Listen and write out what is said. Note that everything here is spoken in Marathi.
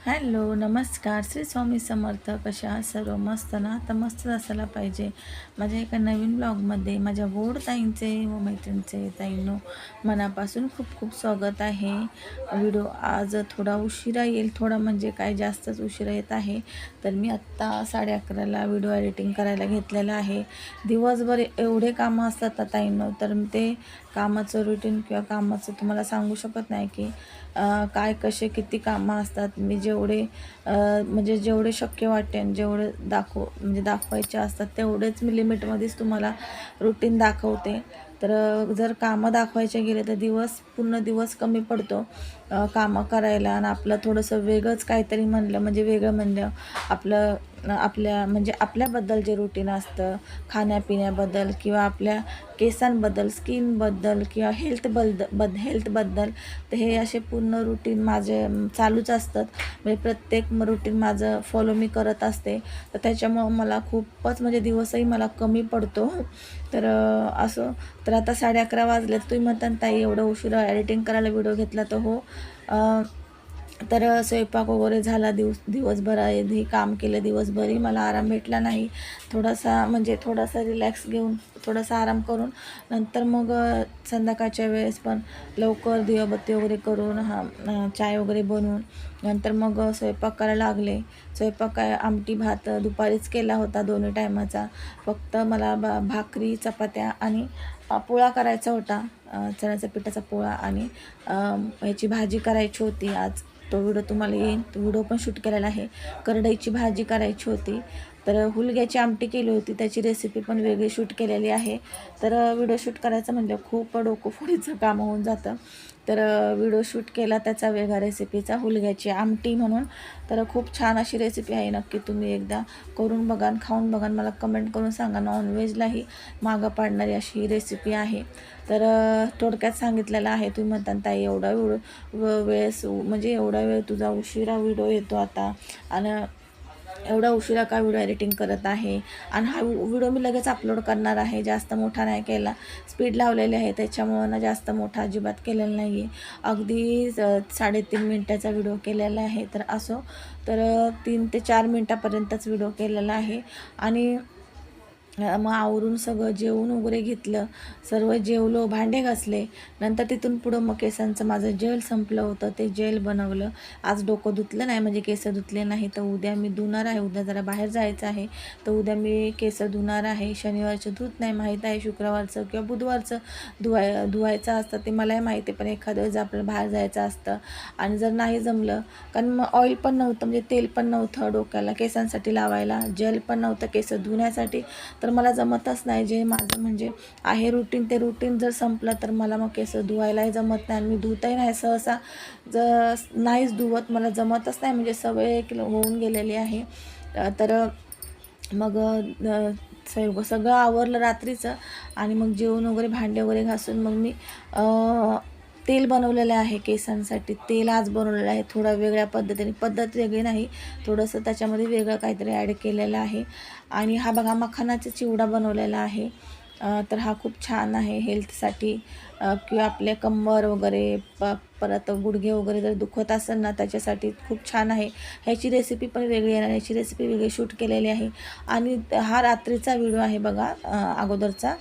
हॅलो, नमस्कार. श्री स्वामी समर्थ. कशा आहात सर्व? मस्त ना? तर मस्तच असायला पाहिजे. माझ्या एका नवीन ब्लॉगमध्ये माझ्या गोड ताईंचे व मैत्रिणींचे ताईंनो मनापासून खूप खूप स्वागत आहे. व्हिडिओ आज थोडा उशिरा येईल, थोडा म्हणजे काय जास्तच उशिरा येत आहे. तर मी आत्ता 11:30ला व्हिडिओ एडिटिंग करायला घेतलेला आहे. दिवसभर एवढे कामं असतात ताईंनो, तर ते कामाचं रुटीन किंवा कामाचं तुम्हाला सांगू शकत नाही की काय कसे किती कामं असतात. मी म्हणजे जेवढे शक्य वाटेल जेवढे दाखवायचे असतात तेवढेच मी लिमिटमध्येच तुम्हाला रुटीन दाखवते. तर जर कामं दाखवायचे गेले तर पूर्ण दिवस कमी पडतो कामं करायला. आणि आपलं थोडंसं वेगळंच काहीतरी वेगळं म्हणलं आपल्याबद्दल जे रुटीन असतं खाण्यापिण्याबद्दल किंवा आपल्या केसांबद्दल, स्किनबद्दल किंवा हेल्थबद्दल, तर हे असे पूर्ण रुटीन माझे चालूच असतात. म्हणजे प्रत्येक रुटीन माझं फॉलो मी करत असते. तर त्याच्यामुळं मला खूपच दिवसही मला कमी पडतो. तर तर आता 11:30 वाजलेत. तुम्ही म्हणता ताई एवढं उशिरा एडिटिंग करायला व्हिडिओ घेतला, तर हो. तर स्वयंपाक वगैरे झाला, दिवसभर हे काम केलं, दिवसभरही मला आराम भेटला नाही. थोडासा रिलॅक्स घेऊन थोडासा आराम करून नंतर मग संध्याकाळच्या वेळेस पण लवकर दिवाबत्ती वगैरे करून चाय वगैरे बनवून नंतर मग स्वयंपाक करायला लागले. स्वयंपाक काय आमटी भात दुपारीच केला होता, दोन्ही टायमाचा. फक्त मला भाकरी, चपात्या आणि पोळा करायचा होता, चण्याच्या पिठाचा पोळा आणि याची भाजी करायची होती आज. तो व्हिडिओ तुम्हाला येईल, तो व्हिडिओ पण शूट केलेला आहे. करडईची भाजी करायची होती. तर हुलग्याची आमटी केली होती, त्याची रेसिपी पण वेगळी शूट केलेली आहे. तर व्हिडिओ शूट करायचं म्हणजे खूप डोकंफोडीचं काम होऊन जातं. तर व्हिडिओ शूट केला त्याचा वेगळा रेसिपीचा, हुलग्याची आमटी म्हणून. तर खूप छान अशी रेसिपी आहे. नक्की तुम्ही एकदा करून बघा, खाऊन बघा, मला कमेंट करून सांगा. नॉनव्हेजलाही मागं पाडणारी अशी ही रेसिपी आहे. तर थोडक्यात सांगितलेलं आहे. तुम्ही म्हणता ताई एवढा वेळ तुझा उशिरा व्हिडिओ येतो आता, आणि एवढा उशिरा का व्हिडिओ एडिटिंग करत आहे. आणि हा व्हिडिओ मी लगेच अपलोड करणार आहे. जास्त मोठा नाही केला, स्पीड लावलेली आहे, त्याच्यामुळं ना जास्त मोठा अजिबात केलेला नाही आहे. अगदी 3.5 मिनटाचा व्हिडिओ केलेला आहे. तर असो, तर 3 ते 4 मिनटापर्यंतच व्हिडिओ केलेला आहे. आणि मग आवरून सगळं जेवून वगैरे घेतलं, सर्व जेवलो, भांडे घासले. नंतर तिथून पुढं मग केसांचं माझं जेल संपलं होतं, ते जेल बनवलं. आज डोकं धुतलं नाही, म्हणजे केस धुतले नाही. तर उद्या मी धुणार आहे. उद्या जरा बाहेर जायचं आहे, तर उद्या मी केस धुणार आहे. शनिवारचं धुत नाही, माहीत आहे. शुक्रवारचं किंवा बुधवारचं धुवायचं असतं, ते मलाही माहिती आहे. पण एखाद्या वेळेस आपल्याला बाहेर जायचं असतं आणि जर नाही जमलं, कारण मग ऑइल पण नव्हतं, म्हणजे तेल पण नव्हतं डोक्याला केसांसाठी लावायला, जेल पण नव्हतं केस धुण्यासाठी, तर मला जमतच नाही. जे माझं आहे रुटीन, ते रुटीन जर संपलं तर मला मग केस धुवायलाही जमत नाही. आणि मी धुतही नाही सहसा, नाहीच धुवत, मला जमतच नाही. सवय होऊन गेलेली आहे. तर मग सगळं आवरलं रात्रीचं. आणि मग जेवण वगैरे, भांडे वगैरे घासून मग मी तेल बनवलेलं आहे केसांसाठी. तेल आज बनवलेलं आहे थोडा वेगळ्या पद्धतीने, पद्धत वेगळी नाही, थोडंसं त्याच्यामध्ये वेगळं काहीतरी ॲड केलेलं आहे. आणि हा बघा मखानाचा चिवडा बनवलेला आहे. तर हा खूप छान आहे हेल्थसाठी, किंवा आपले कंबर वगैरे परत गुडघे वगैरे जर दुखत असेल ना, त्याच्यासाठी खूप छान आहे. ह्याची रेसिपी पण वेगळी आहे, ह्याची रेसिपी वेगळी शूट केलेली आहे. आणि हा रात्रीचा व्हिडिओ आहे बघा, अगोदरचा.